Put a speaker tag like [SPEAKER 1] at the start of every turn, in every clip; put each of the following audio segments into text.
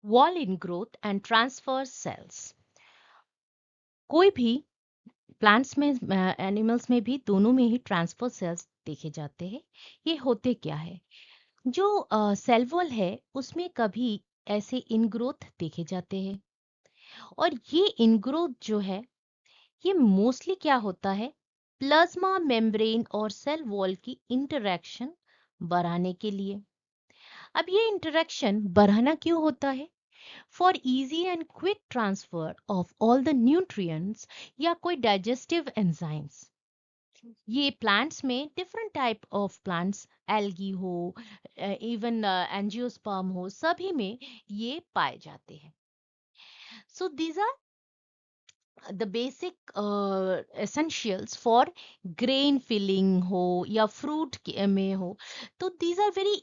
[SPEAKER 1] wall ingrowth and transfer cells. कोई भी plants में एनिमल्स में भी दोनों में ही ट्रांसफर सेल्स देखे जाते हैं। ये होते क्या है? जो सेल वॉल है उसमें कभी ऐसे इनग्रोथ देखे जाते हैं और ये इनग्रोथ जो है ये मोस्टली क्या होता है, प्लाज्मा मेम्ब्रेन और सेल वॉल की इंटरेक्शन बढ़ाने के लिए। अब ये इंटरेक्शन बढ़ाना क्यों होता है? For easy and quick transfer of all the nutrients या कोई डाइजेस्टिव एंजाइम्स। ये प्लांट्स में different type of plants, algae हो, इवन एंजियोस्पर्म हो, सभी में ये पाए जाते हैं। So these are the basic essentials for grain filling हो या फ्रूट में हो। तो these are very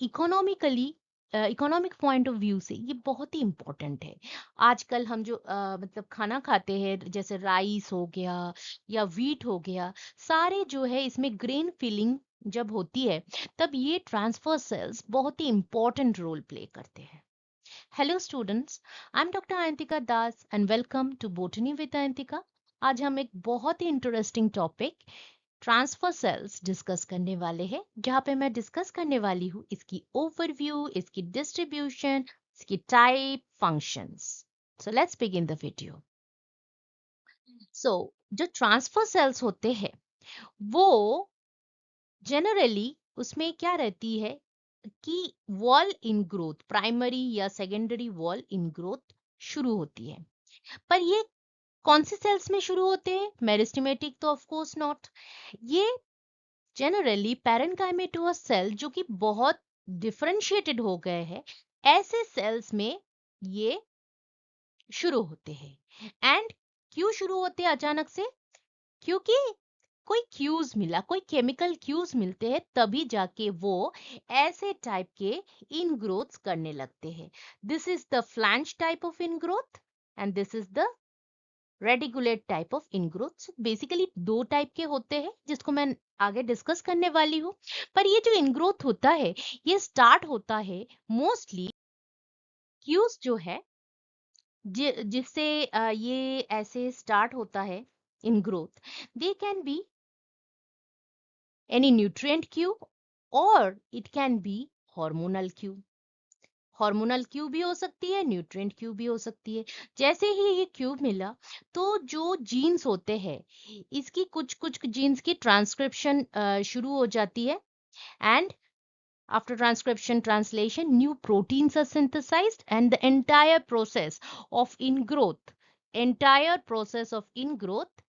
[SPEAKER 1] economic point of view से ये बहुत ही इम्पोर्टेंट है। आजकल हम जो मतलब खाना खाते हैं, जैसे राइस हो गया या वीट हो गया, सारे जो है इसमें ग्रेन फिलिंग जब होती है तब ये ट्रांसफर सेल्स बहुत ही इम्पोर्टेंट रोल प्ले करते हैं। Hello students, I am doctor Ayantika Das and welcome to botany with Ayantika. आज हम एक बहुत ही interesting topic transfer cells discuss करने वाले हैं, जहाँ पे मैं डिस्कस करने वाली हूँ इसकी ओवरव्यू, इसकी डिस्ट्रीब्यूशन, इसकी type, functions. So let's begin the video. So जो ट्रांसफर सेल्स होते हैं वो जनरली उसमें क्या रहती है कि वॉल इन ग्रोथ, प्राइमरी या सेकेंडरी वॉल इन ग्रोथ शुरू होती है। पर ये कौन से सेल्स में शुरू होते हैं? मेरिस्टेमेटिक तो ऑफ कोर्स नॉट। ये जनरली पैरेन्काइमेटोस सेल जो कि बहुत डिफरेंशिएटेड हो गए हैं, ऐसे सेल्स में ये शुरू होते हैं। एंड क्यों शुरू होते हैं अचानक से? क्योंकि कोई क्यूज मिला, कोई केमिकल क्यूज मिलते हैं, तभी जाके वो ऐसे टाइप के इनग्रोथ्स करने लगते हैं। This is the flange type of ingrowth and this is the reticulate type of ingrowth. Basically दो टाइप के होते हैं जिसको मैं आगे डिस्कस करने वाली हूँ। पर ये जो इनग्रोथ होता है ये स्टार्ट होता है मोस्टली क्यूज जो है जिससे ये ऐसे स्टार्ट होता है ingrowth. They can be any nutrient cue or it can be hormonal cue। Hormonal cue भी हो सकती है, न्यूट्रिएंट क्यू भी हो सकती है। जैसे ही ये क्यू मिला तो जो जीन्स होते हैं इसकी कुछ कुछ जीन्स की ट्रांसक्रिप्शन शुरू हो जाती है। And after transcription translation new proteins are synthesized and the entire process of ingrowth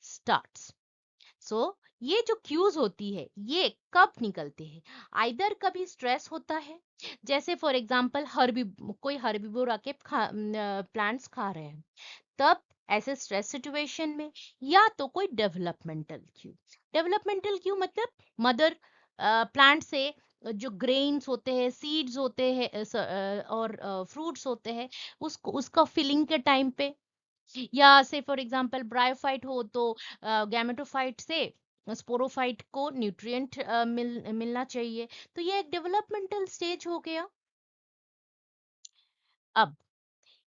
[SPEAKER 1] starts। सो ये जो क्यूज होती है ये कब निकलते हैं? आइदर कभी स्ट्रेस होता है, जैसे फॉर एग्जांपल कोई हर्बिवोर आके प्लांट्स खा रहे हैं, तब ऐसे स्ट्रेस सिचुएशन में। या तो कोई डेवलपमेंटल क्यू मतलब मदर प्लांट से जो ग्रेन्स होते हैं, सीड्स होते हैं, और फ्रूट्स होते हैं, उसको उसका फिलिंग के टाइम पे। या से फॉर एग्जांपल ब्रायोफाइट हो तो गैमेटोफाइट से स्पोरोफाइट को न्यूट्रिएंट मिलना चाहिए। तो ये एक डेवलपमेंटल स्टेज हो गया। अब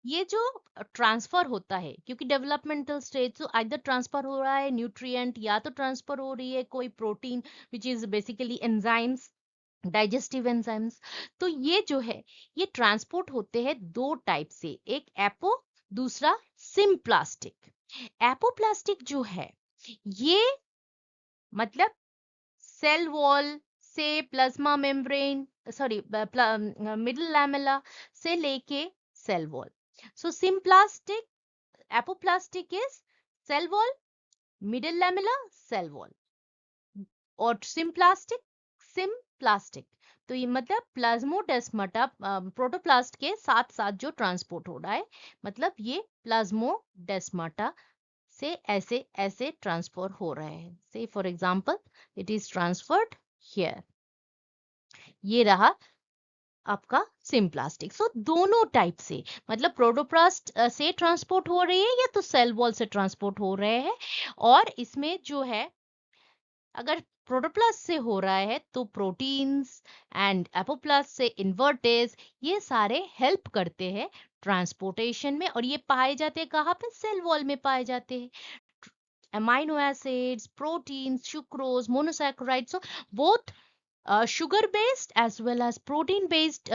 [SPEAKER 1] ये जो ट्रांसफर होता है, क्योंकि डेवलपमेंटल स्टेज तो आइदर ट्रांसफर हो रहा है न्यूट्रिएंट या तो ट्रांसफर हो रही है कोई protein which is basically enzymes, digestive enzymes. तो ये जो है ये ट्रांसपोर्ट होते हैं दो टाइप से, एक एपो, दूसरा सिम्प्लास्टिक। एपोप्लास्टिक जो है ये मतलब सेल वॉल से plasma membrane, sorry middle lamella से लेके cell wall. So symplastic, apoplastic is cell wall, middle lamella, cell wall. और सिम्प्लास्टिक तो ये मतलब प्लाज्मोडेस्माटा प्रोटोप्लास्ट के साथ साथ जो ट्रांसपोर्ट हो रहा है, मतलब ये प्लाज्मोडेस्माटा से ऐसे ऐसे ट्रांसफर हो रहे हैं। से for example it is transferred here, ये रहा आपका सिम्प्लास्टिक। सो दोनों टाइप से मतलब प्रोटोप्लास्ट से ट्रांसपोर्ट हो रही है या तो सेल वॉल से ट्रांसपोर्ट हो रहे हैं। और इसमें जो है अगर प्रोटोप्लास्ट से हो रहा है तो प्रोटीन्स एंड एपोप्लास्ट से इन्वर्टेज, ये सारे हेल्प करते हैं ट्रांसपोर्टेशन में, और ये पाए जाते हैं कहाँ पे? सेल वॉल में पाए जाते हैं। Amino acids, proteins, sucrose, monosaccharides, so both sugar based as well as protein based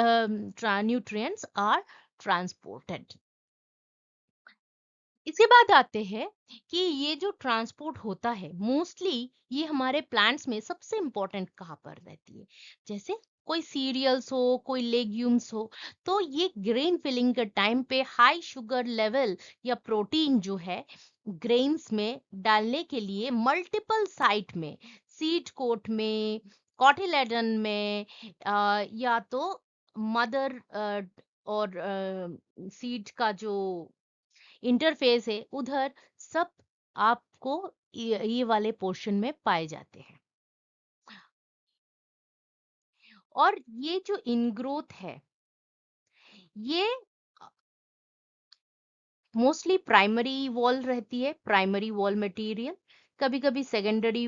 [SPEAKER 1] nutrients are transported. इसके बाद आते हैं कि ये जो ट्रांसपोर्ट होता है मोस्टली ये हमारे प्लांट्स में सबसे इम्पोर्टेंट कहाँ पर रहती है? जैसे कोई सीरियल्स हो, कोई लेग्यूम्स हो, तो ये ग्रेन फिलिंग के टाइम पे हाई शुगर लेवल या प्रोटीन जो है ग्रेन्स में डालने के लिए मल्टीपल साइट में, सीड कोट में, कॉटिलेडन में, या तो मदर और सीड का जो इंटरफेस है उधर, सब आपको ये वाले पोर्शन में पाए जाते हैं। और ये जो इनग्रोथ है ये मोस्टली प्राइमरी वॉल रहती है, प्राइमरी वॉल मटेरियल, कभी कभी सेकेंडरी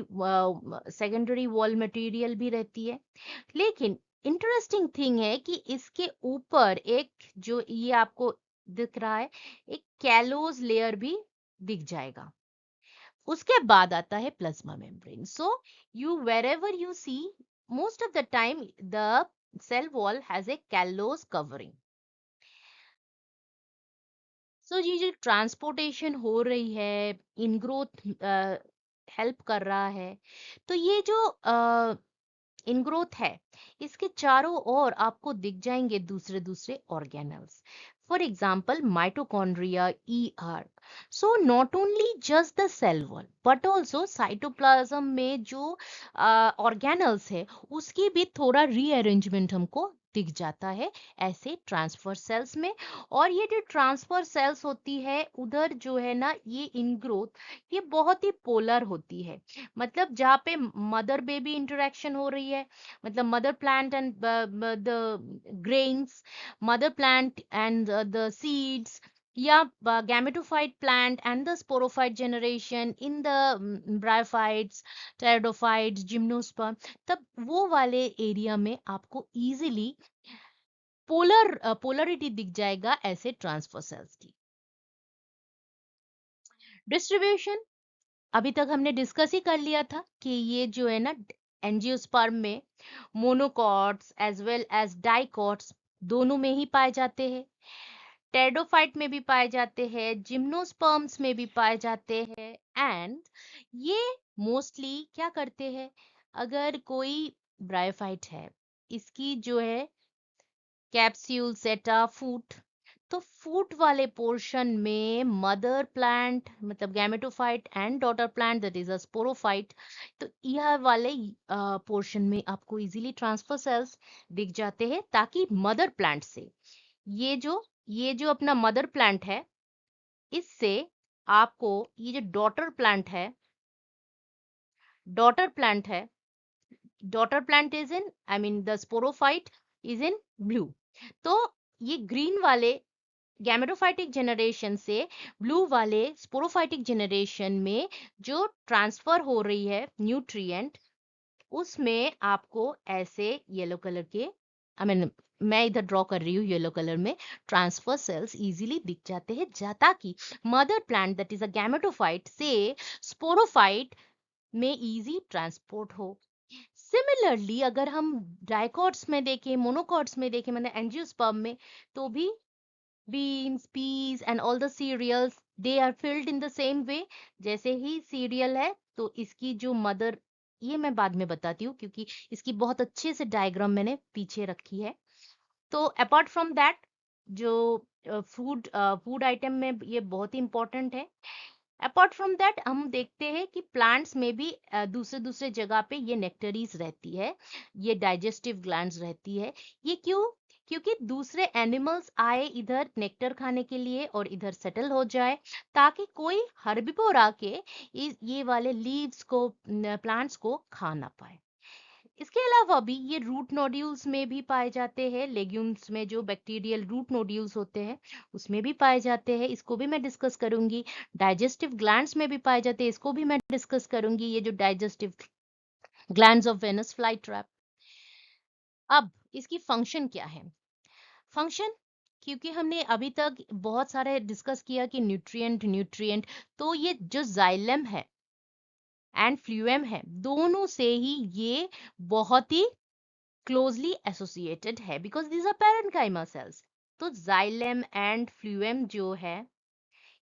[SPEAKER 1] वॉल मटेरियल भी रहती है। लेकिन इंटरेस्टिंग थिंग है कि इसके ऊपर एक जो ये आपको दिख रहा है, एक कैलोज लेयर भी दिख जाएगा। उसके बाद आता है plasma membrane. So you wherever you see, most of the time the cell wall has a callose covering. सो ये जो ट्रांसपोर्टेशन हो रही है, इनग्रोथ हेल्प कर रहा है, तो ये जो इनग्रोथ है इसके चारों ओर आपको दिख जाएंगे दूसरे दूसरे organelles. For example mitochondria, ER। So not only just the cell wall but also cytoplasm में जो ऑर्गेनल्स है उसकी भी थोड़ा रीअरेंजमेंट हमको दिख जाता है ऐसे ट्रांसफर सेल्स में। और ये जो ट्रांसफर सेल्स होती है उधर जो है ना, ये इनग्रोथ ये बहुत ही पोलर होती है। मतलब जहाँ पे मदर बेबी इंटरेक्शन हो रही है, मतलब mother plant and the grains, mother plant and the seeds, या gametophyte plant and the sporophyte generation in the bryophytes, pteridophytes, gymnosperm, तब वो वाले एरिया में आपको इजीली पोलरिटी दिख जाएगा ऐसे ट्रांसफर सेल्स की। डिस्ट्रीब्यूशन अभी तक हमने डिस्कस ही कर लिया था कि ये जो है ना एंजियोस्पर्म में monocots as well as dicots दोनों में ही पाए जाते हैं, टेरिडोफाइट में भी पाए जाते हैं, जिम्नोस्पर्म्स में भी पाए जाते हैं। एंड ये मोस्टली क्या करते हैं, अगर कोई ब्रायोफाइट है, इसकी जो है कैप्सूल सेटा फूट, तो फूट वाले पोर्शन में मदर प्लांट मतलब gametophyte and daughter plant that is a sporophyte, तो यह वाले पोर्शन में आपको इजीली ट्रांसफर सेल्स दिख जाते हैं, ताकि मदर प्लांट से ये जो अपना मदर प्लांट है, इससे आपको ये जो डॉटर प्लांट है, daughter plant is in, I mean the sporophyte is in blue, तो ये ग्रीन वाले गैमेटोफाइटिक जेनरेशन से ब्लू वाले स्पोरोफाइटिक जेनरेशन में जो ट्रांसफर हो रही है न्यूट्रिएंट, उसमें आपको ऐसे येलो कलर के, आई मीन मैं इधर ड्रॉ कर रही हूँ येलो कलर में, ट्रांसफर सेल्स इजीली दिख जाते हैं, ताकि mother plant that is a gametophyte से स्पोरोफाइट में इजी ट्रांसपोर्ट हो। सिमिलरली अगर हम डाइकॉट्स में देखें, मोनोकॉट्स में देखें, मतलब एंजियोस्पर्म में, तो भी beans, peas and all the cereals they are filled in the same way। जैसे ही सीरियल है तो इसकी जो मदर, ये मैं बाद में बताती हूँ क्योंकि इसकी बहुत अच्छे से डायग्राम मैंने पीछे रखी है। तो अपार्ट फ्रॉम दैट जो फूड आइटम में ये बहुत ही इंपॉर्टेंट है। अपार्ट फ्रॉम दैट हम देखते हैं कि प्लांट्स में भी दूसरे दूसरे जगह पे ये नेक्टरीज रहती है, ये डाइजेस्टिव ग्लैंड्स रहती है। ये क्यों? क्योंकि दूसरे एनिमल्स आए इधर नेक्टर खाने के लिए और इधर सेटल हो जाए, ताकि कोई हर्बिवोर आके ये वाले लीव्स को, प्लांट्स को खा ना पाए। इसके अलावा भी ये रूट नोड्यूल्स में भी पाए जाते हैं, लेग्यूम्स में जो बैक्टीरियल रूट नोड्यूल्स होते हैं उसमें भी पाए जाते हैं, इसको भी मैं डिस्कस करूंगी। डाइजेस्टिव ग्लैंड्स में भी पाए जाते हैं, इसको भी मैं डिस्कस करूंगी। ये जो digestive glands of Venus fly trap. अब इसकी फंक्शन क्या है? फंक्शन, क्योंकि हमने अभी तक बहुत सारे डिस्कस किया कि न्यूट्रिएंट न्यूट्रिएंट, तो ये जो जाइलम है एंड फ्लूएम है, दोनों से ही ये बहुत ही क्लोजली एसोसिएटेड है, because these are parenchyma cells. तो जाइलम एंड फ्लूएम जो है,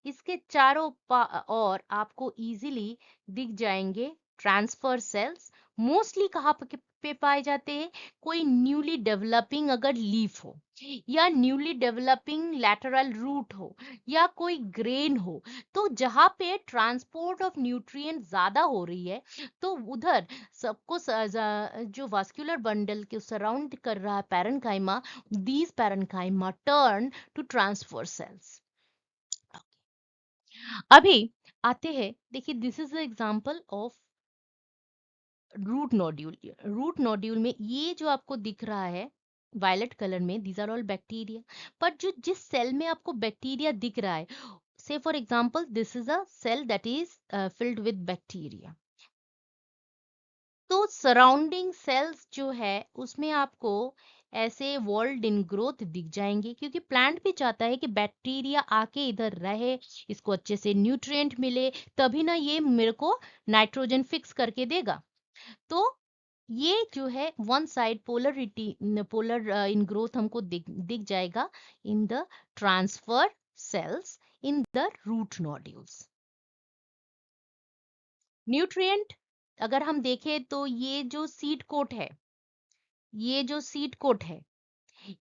[SPEAKER 1] इसके चारों और आपको इजीली दिख जाएंगे ट्रांसफर सेल्स। मोस्टली कहाँ पे पाए जाते हैं? कोई न्यूली डेवलपिंग अगर लीफ हो, या न्यूली डेवलपिंग लैटरल रूट हो, या कोई ग्रेन हो, तो जहाँ पे ट्रांसपोर्ट ऑफ न्यूट्रिएंट ज्यादा हो रही है, तो उधर सबको जो वास्कुलर बंडल के सराउंड कर रहा है parenchyma, these parenchyma turn to transfer cells. अभी आते हैं, देखिए this is example of root nodule. Root nodule में ये जो आपको दिख रहा है वायलेट कलर में, दीज आर ऑल बैक्टीरिया। पर जो जिस सेल में आपको बैक्टीरिया दिख रहा है, say for example this is a cell that is filled with bacteria, तो सराउंडिंग सेल्स जो है उसमें आपको ऐसे वॉल्ड इन ग्रोथ दिख जाएंगे, क्योंकि प्लांट भी चाहता है कि बैक्टीरिया आके इधर रहे, इसको अच्छे से न्यूट्रिएंट मिले, तभी ना ये मेरे को नाइट्रोजन फिक्स करके देगा। तो ये जो है one side polarity, polar ingrowth हमको दिख जाएगा in the transfer cells in the root nodules. Nutrient अगर हम देखें तो ये जो सीड कोट है, ये जो सीड कोट है,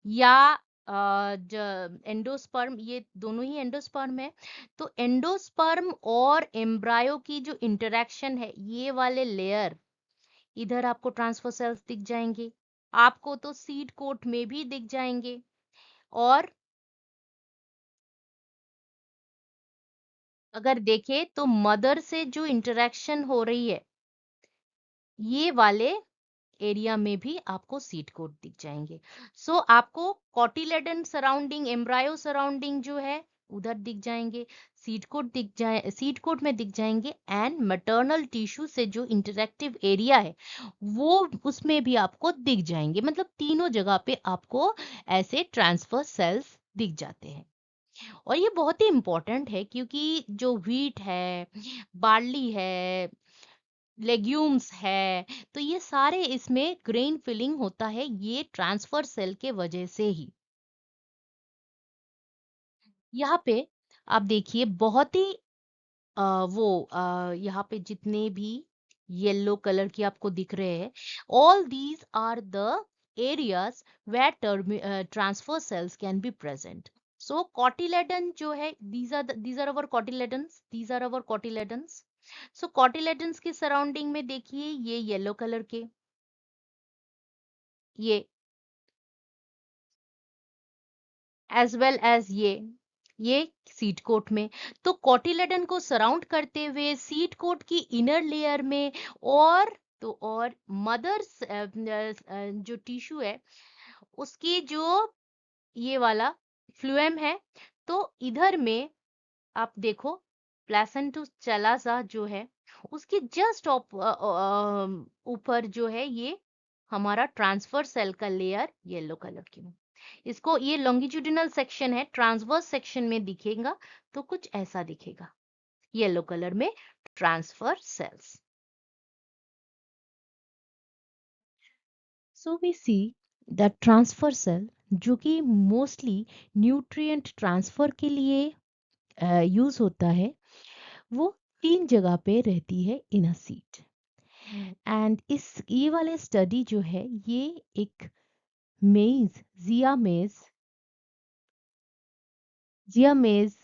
[SPEAKER 1] या एंडोस्पर्म, ये दोनों ही एंडोस्पर्म है, तो एंडोस्पर्म और एम्ब्रायो की जो इंटरेक्शन है, ये वाले लेयर, इधर आपको ट्रांसफर सेल्स दिख जाएंगे, आपको तो सीड कोट में भी दिख जाएंगे। और अगर देखें तो मदर से जो इंटरेक्शन हो रही है, ये वाले एरिया में भी आपको सीड कोट दिख जाएंगे। सो आपको कॉटिलेडन सराउंडिंग, एम्ब्रायो सराउंडिंग जो है उधर दिख जाएंगे, सीड कोट दिख जाए, सीड कोट में दिख जाएंगे, एंड मैटरनल टिश्यू से जो इंटरेक्टिव एरिया है वो उसमें भी आपको दिख जाएंगे। मतलब तीनों जगह पे आपको ऐसे ट्रांसफर सेल्स दिख जाते हैं। और ये बहुत ही इंपॉर्टेंट है, क्योंकि जो व्हीट है, बार्ली है, लेग्यूम्स है, तो ये सारे इसमें ग्रेन फिलिंग होता है, ये ट्रांसफर सेल के वजह से ही। यहाँ पे आप देखिए बहुत ही यहाँ पे जितने भी येलो कलर की आपको दिख रहे हैं, all these are the areas where transfer cells can be present. So cotyledon जो है, these are our cotyledons, these are our cotyledons। So cotyledons के सराउंडिंग में देखिए ये येलो कलर के, ये एज वेल एज ये सीड कोट में। तो कॉटिलेडन को सराउंड करते हुए सीड कोट की इनर लेयर में, और तो और मदर्स जो टिश्यू है उसकी जो ये वाला फ्लूएम है, तो इधर में आप देखो प्लेसेंटस चलासा जो है, उसके जस्ट ऊपर जो है ये हमारा ट्रांसफर सेल का लेयर येलो कलर की। इसको ये लॉन्गिट्यूडिनल सेक्शन है, ट्रांसवर्स सेक्शन में दिखेगा तो कुछ ऐसा दिखेगा येलो कलर में, transfer cells. So we see the transfer cell जो कि मोस्टली न्यूट्रिएंट ट्रांसफर के लिए यूज होता है, वो तीन जगह पे रहती है इन अ सीड। एंड इस ये वाले स्टडी जो है ये एक मेज जिया मेज, जिया मेज,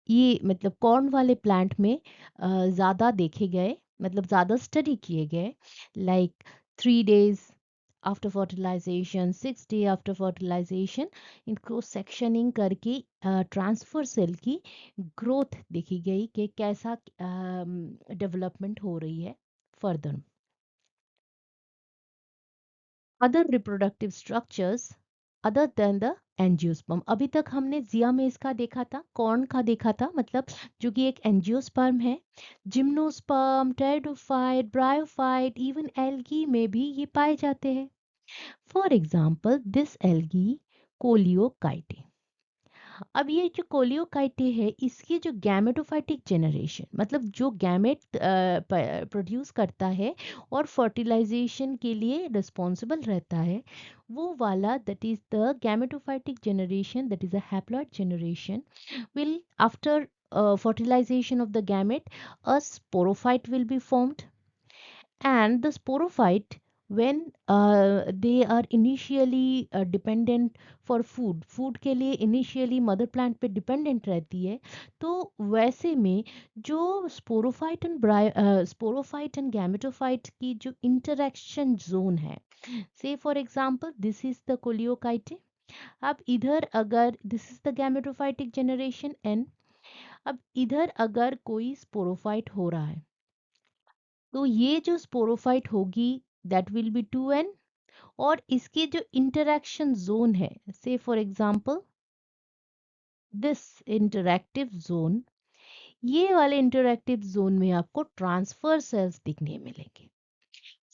[SPEAKER 1] ये मतलब कॉर्न वाले प्लांट में ज़्यादा देखे गए, मतलब ज़्यादा स्टडी किए गए। Like 3 days after fertilisation, 6 day after fertilisation, इनको सेक्शनिंग करके ट्रांसफर सेल की ग्रोथ देखी गई कि कैसा डेवलपमेंट हो रही है further. Other reproductive structures other than the angiosperm. अभी तक हमने जियामेस का देखा था, कॉर्न का देखा था, मतलब जो कि एक एंजियोस्पर्म है। Gymnosperm, pteridophyte, bryophyte, even algae में भी ये पाए जाते हैं। For example this algae Coleochaete. अब ये जो कोलियोकाइटे है, इसकी जो गैमेटोफाइटिक जनरेशन, मतलब जो गैमेट प्रोड्यूस करता है और फर्टिलाइजेशन के लिए रिस्पॉन्सिबल रहता है, वो वाला, that is the gametophytic generation, that is a haploid generation, will after fertilization of the gamete, a sporophyte will be formed. And the sporophyte, when they are initially dependent for food के लिए initially mother plant पे dependent रहती है, तो वैसे में जो sporophyte and gametophyte की जो interaction zone है, say for example this is the coleochaete. अब इधर अगर this is the gametophytic generation N, अब इधर अगर कोई स्पोरोफाइट हो रहा है, तो ये जो स्पोरोफाइट होगी दैट विल बी 2n, और इसके जो इंटरैक्शन जोन है, say for example this interactive zone, ये वाले इंटरैक्टिव जोन में आपको ट्रांसफर सेल्स दिखने मिलेंगे।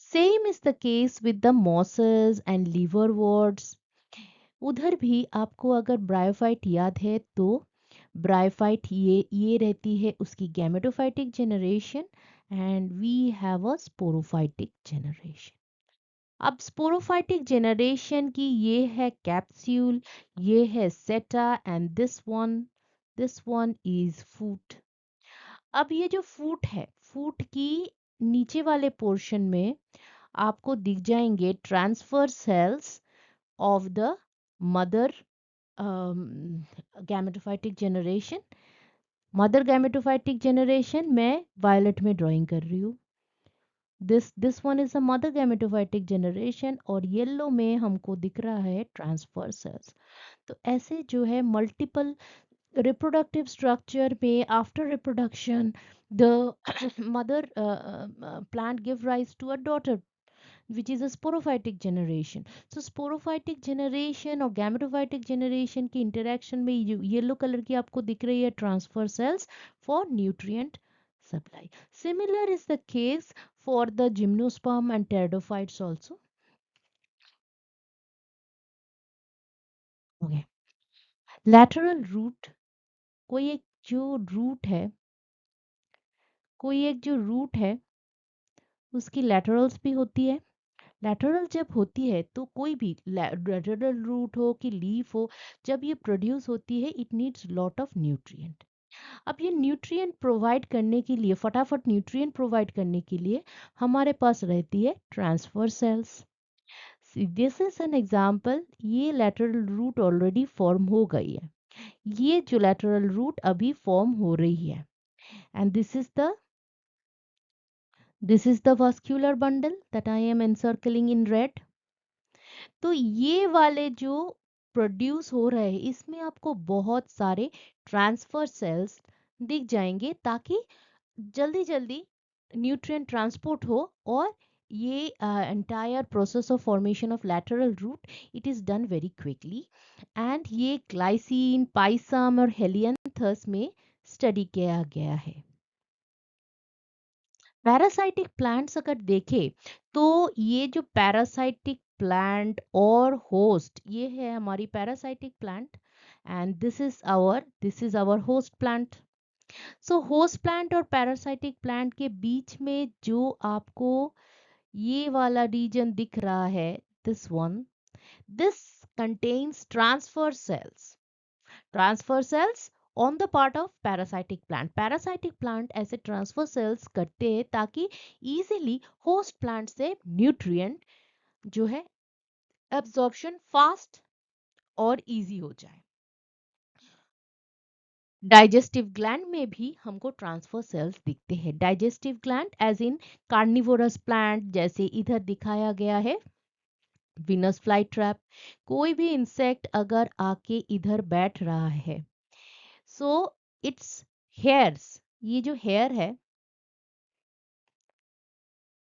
[SPEAKER 1] Same is the case with the mosses and liverworts. उधर भी आपको अगर ब्रायोफाइट याद है, तो ब्रायोफाइट ये रहती है उसकी gametophytic generation, and we have a sporophytic generation. अब स्पोरोफाइटिक जनरेशन की ये है कैप्सूल, ये है seta, and this one is foot. अब ये जो फूट है, फूट की नीचे वाले पोर्शन में आपको दिख जाएंगे transfer cells of the mother gametophytic generation. Mother gametophytic generation मैं वायलेट में ड्राइंग कर रही हूँ। This one is a mother gametophytic generation, और येलो में हमको दिख रहा है ट्रांसफर सेल्स। तो ऐसे जो है मल्टीपल रिप्रोडक्टिव स्ट्रक्चर में after reproduction the mother plant give rise to a daughter which is a sporophytic generation. So sporophytic generation और gametophytic generation की interaction में येलो कलर की आपको दिख रही है transfer cells for nutrient supply. Similar is the case for the gymnosperm and pteridophytes also. Okay. Lateral root, कोई एक जो रूट है, कोई एक जो रूट है उसकी laterals भी होती है। लैटरल जब होती है तो कोई भी लैटरल रूट हो कि लीफ हो, जब ये प्रोड्यूस होती है it needs lot of nutrient. अब ये न्यूट्रिएंट प्रोवाइड करने के लिए, फटाफट न्यूट्रिएंट प्रोवाइड करने के लिए हमारे पास रहती है transfer cells. This is an example, ये लैटरल रूट ऑलरेडी फॉर्म हो गई है, ये जो लैटरल रूट अभी फॉर्म हो रही है, and this is the vascular bundle that I am encircling in red. तो ये वाले जो प्रोड्यूस हो रहे हैं, इसमें आपको बहुत सारे ट्रांसफर सेल्स दिख जाएंगे, ताकि जल्दी जल्दी न्यूट्रिएंट ट्रांसपोर्ट हो, और ये entire process of formation of lateral root it is done very quickly. And ये ग्लाइसिन, पाइसम और हेलियंथस में स्टडी किया गया है। पैरासाइटिक प्लांट्स अगर देखें, तो ये जो पैरासाइटिक प्लांट और होस्ट, ये है हमारी parasitic plant, and this is our host plant. So host plant और पैरासाइटिक प्लांट के बीच में जो आपको ये वाला रीजन दिख रहा है, this contains transfer cells on the part of parasitic plant. Parasitic plant ऐसे ट्रांसफर सेल्स करते हैं ताकि इजीली होस्ट प्लांट से न्यूट्रिएंट जो है एब्जॉर्प्शन फास्ट और इजी हो जाए। डाइजेस्टिव ग्लैंड में भी हमको ट्रांसफर सेल्स दिखते हैं। Digestive gland as in carnivorous plant, जैसे इधर दिखाया गया है विनस फ्लाई ट्रैप। कोई भी इंसेक्ट अगर आके इधर बैठ रहा है, सो इट्स हेयर्स, ये जो हेयर है,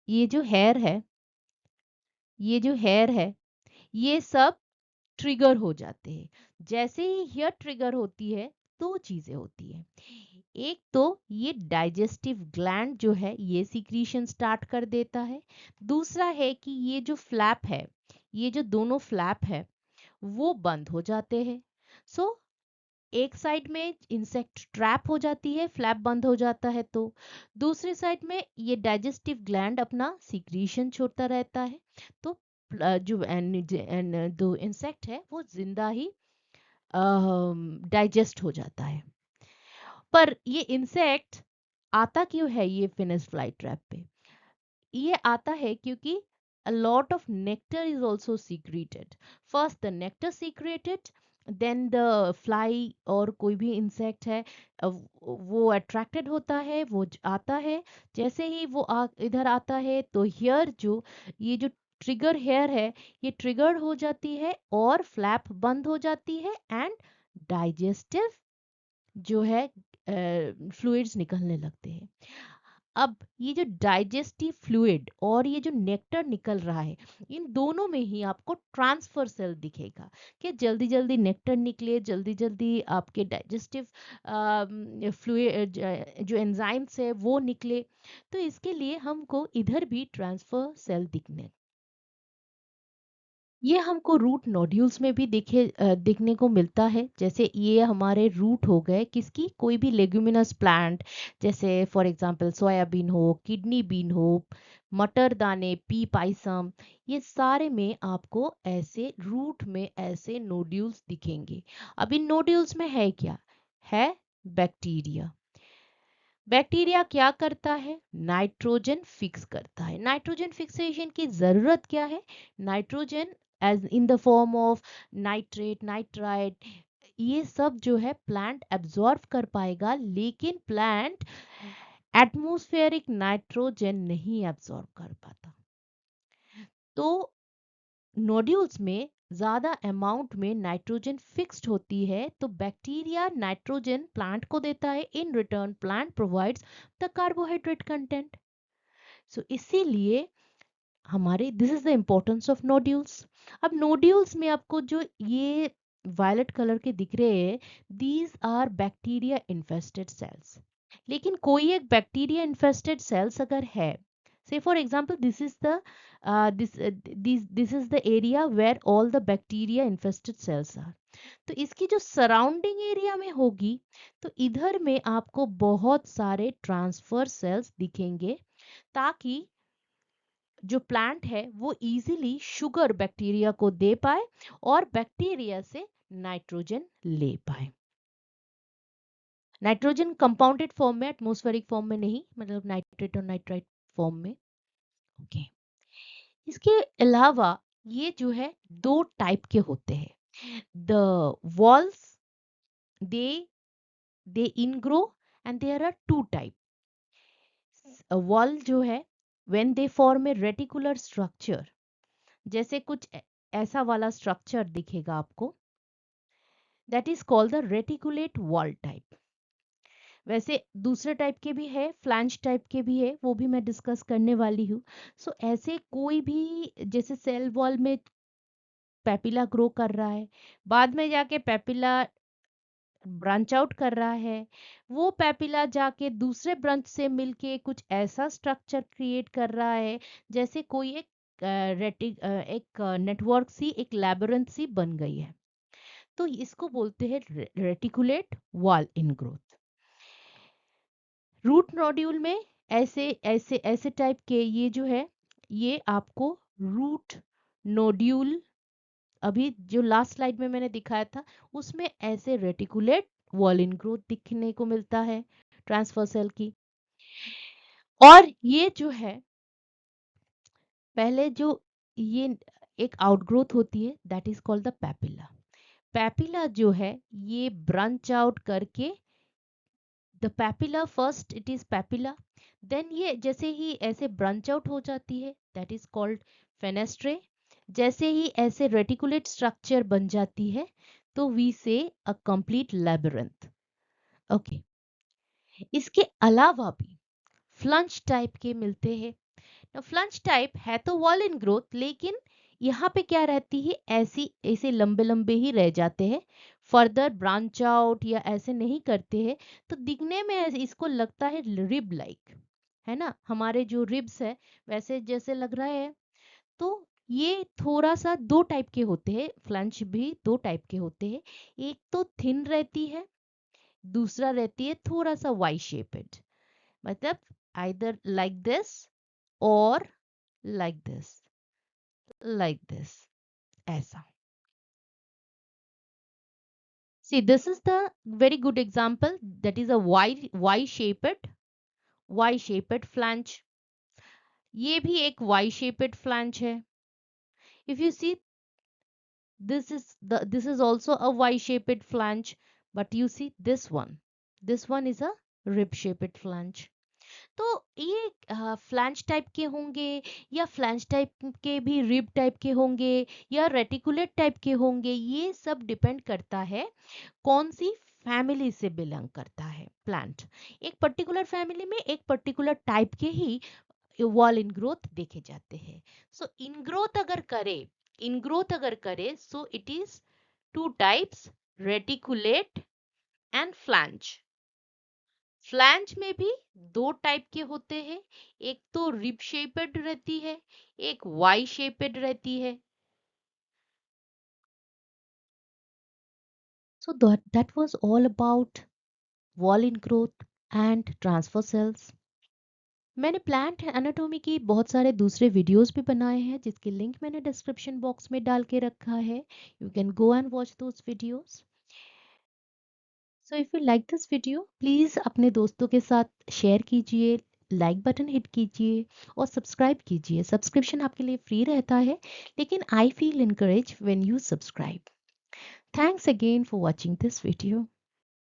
[SPEAKER 1] ये जो हेयर है, ये जो हेयर है, ये सब ट्रिगर हो जाते हैं। जैसे ही हेयर ट्रिगर होती है, दो चीजें होती है। एक तो ये डाइजेस्टिव ग्लैंड जो है ये सीक्रीशन स्टार्ट कर देता है। दूसरा है कि ये जो फ्लैप है, ये जो दोनों फ्लैप है वो बंद हो जाते हैं। सो एक साइड में इंसेक्ट ट्रैप हो जाती है, फ्लैप बंद हो जाता है, तो दूसरी साइड में ये डाइजेस्टिव ग्लैंड अपना सीक्रीशन छोड़ता रहता है। तो जो दो इंसेक्ट है वो जिंदा ही डाइजेस्ट हो जाता है। पर ये इंसेक्ट आता क्यों है ये फिनिश फ्लाई ट्रैप पे? ये आता है क्योंकि a lot of nectar is also secreted. First the nectar secreted, then the fly और कोई भी इंसेक्ट है वो अट्रैक्टेड होता है, वो आता है। जैसे ही वो इधर आता है तो हियर जो ये जो ट्रिगर हेयर है ये ट्रिगर हो जाती है और फ्लैप बंद हो जाती है एंड डाइजेस्टिव जो है फ्लूइड्स निकलने लगते हैं। अब ये जो डाइजेस्टिव फ्लूइड और ये जो नेक्टर निकल रहा है, इन दोनों में ही आपको ट्रांसफर सेल दिखेगा कि जल्दी जल्दी नेक्टर निकले, जल्दी जल्दी आपके डाइजेस्टिव फ्लूइड जो एंजाइम्स है वो निकले। तो इसके लिए हमको इधर भी ट्रांसफर सेल दिखने, ये हमको रूट नोड्यूल्स में भी दिखने को मिलता है। जैसे ये हमारे रूट हो गए किसकी, कोई भी लेग्यूमिनस प्लांट, जैसे फॉर एग्जांपल सोयाबीन हो, किडनी बीन हो, मटर दाने, पी पाइसम, ये सारे में आपको ऐसे रूट में ऐसे नोड्यूल्स दिखेंगे। अब इन नोड्यूल्स में है क्या, है बैक्टीरिया। बैक्टीरिया क्या करता है, नाइट्रोजन फिक्स करता है। नाइट्रोजन फिक्सेशन की जरूरत क्या है, nitrogen as in the form of nitrate, nitrite, ये सब जो है प्लांट एब्जॉर्ब कर पाएगा, लेकिन प्लांट एटमॉस्फेरिक नाइट्रोजन नहीं एब्जॉर्ब कर पाता। तो नोड्यूल्स में ज्यादा अमाउंट में नाइट्रोजन फिक्स्ड होती है, तो बैक्टीरिया नाइट्रोजन प्लांट को देता है, in return plant provides the carbohydrate content. So इसीलिए हमारे this is the importance of nodules. अब नोड्यूल्स में आपको जो ये वायलेट कलर के दिख रहे हैं, these are bacteria infested cells. लेकिन कोई एक बैक्टीरिया इन्फेस्टेड सेल्स अगर है, say for example this is the this is the area where all the bacteria infested cells are, तो इसकी जो सराउंडिंग एरिया में होगी तो इधर में आपको बहुत सारे ट्रांसफर सेल्स दिखेंगे, ताकि जो प्लांट है वो इजीली शुगर बैक्टीरिया को दे पाए और बैक्टीरिया से नाइट्रोजन ले पाए। नाइट्रोजन कंपाउंडेड फॉर्म में, एटमॉस्फेरिक फॉर्म में नहीं, मतलब नाइट्रेट और नाइट्राइट फॉर्म में। Okay okay. इसके अलावा ये जो है दो टाइप के होते हैं, the walls, they they ingrow, and there are two type. Wall जो है when they form a reticular structure, जैसे कुछ ऐसा वाला स्ट्रक्चर दिखेगा आपको, that is called the reticulate wall type. वैसे दूसरे टाइप के भी है, फ्लैंज टाइप के भी है, वो भी मैं डिस्कस करने वाली हूँ। सो ऐसे कोई भी, जैसे सेल वॉल में पेपिला ग्रो कर रहा है, बाद में जाके पेपिला ब्रांच आउट कर रहा है, वो पेपिला जाके दूसरे ब्रांच से मिलके कुछ ऐसा स्ट्रक्चर क्रिएट कर रहा है, जैसे कोई एक एक नेटवर्क सी, एक लैबिरिंथ सी बन गई है। तो इसको बोलते हैं reticulate wall ingrowth. Root nodule में ऐसे ऐसे ऐसे टाइप के ये जो है, ये आपको रूट नोड्यूल, अभी जो लास्ट स्लाइड में मैंने दिखाया था उसमें ऐसे रेटिकुलेट वॉल इन ग्रोथ दिखने को मिलता है ट्रांसफर सेल की। और ये जो है पहले जो ये एक आउटग्रोथ होती है, that is called the papilla. Papilla जो है ये ब्रांच आउट करके, the papilla first it is papilla, then ये जैसे ही ऐसे ब्रांच आउट हो जाती है, दैट इज कॉल्ड फेनेस्ट्रे। जैसे ही ऐसे रेटिकुलेट स्ट्रक्चर बन जाती है तो वी से अ कंप्लीट लैबिरिंथ। ओके, इसके अलावा भी फ्लंज टाइप के मिलते हैं। फ्लंज टाइप है तो वॉल इन ग्रोथ, लेकिन यहाँ पे क्या रहती है, ऐसी ऐसे लंबे लंबे ही रह जाते हैं, फर्दर ब्रांच आउट या ऐसे नहीं करते हैं। तो दिखने में इसको लगता है रिब लाइक, है ना, हमारे जो रिब्स है वैसे जैसे लग रहा है। तो ये थोड़ा सा दो टाइप के होते हैं, फ्लैंच भी दो टाइप के होते हैं। एक तो थिन रहती है, दूसरा रहती है थोड़ा सा वाई शेपेड, मतलब आइदर लाइक दिस और लाइक दिस, लाइक दिस, ऐसा। See, this is the very good example, that is a Y shaped flange. ये भी एक Y shaped flange है. If you see, this is also a Y shaped flange, but you see this one is a rib shaped flange. तो ये flange type के होंगे या flange type के भी रिब टाइप के होंगे या रेटिकुलेट टाइप के होंगे, ये सब डिपेंड करता है कौन सी फैमिली से बिलोंग करता है प्लांट। एक पर्टिकुलर फैमिली में एक पर्टिकुलर टाइप के ही वॉल इन ग्रोथ देखे जाते हैं। सो इन ग्रोथ अगर करे so it is two types, reticulate and flange. Flange में भी दो टाइप के होते हैं, एक तो रिब शेपेड रहती है, एक वाई शेपेड रहती है। So that was all about wall ingrowth and transfer cells. मैंने प्लांट एनाटॉमी की बहुत सारे दूसरे वीडियोस भी बनाए हैं जिसकी लिंक मैंने डिस्क्रिप्शन बॉक्स में डाल के रखा है। You can go and watch those videos. So if you like this video please अपने दोस्तों के साथ शेयर कीजिए, लाइक बटन हिट कीजिए और सब्सक्राइब कीजिए। सब्सक्रिप्शन आपके लिए फ्री रहता है, लेकिन I feel encourage when you subscribe. Thanks again for watching this video.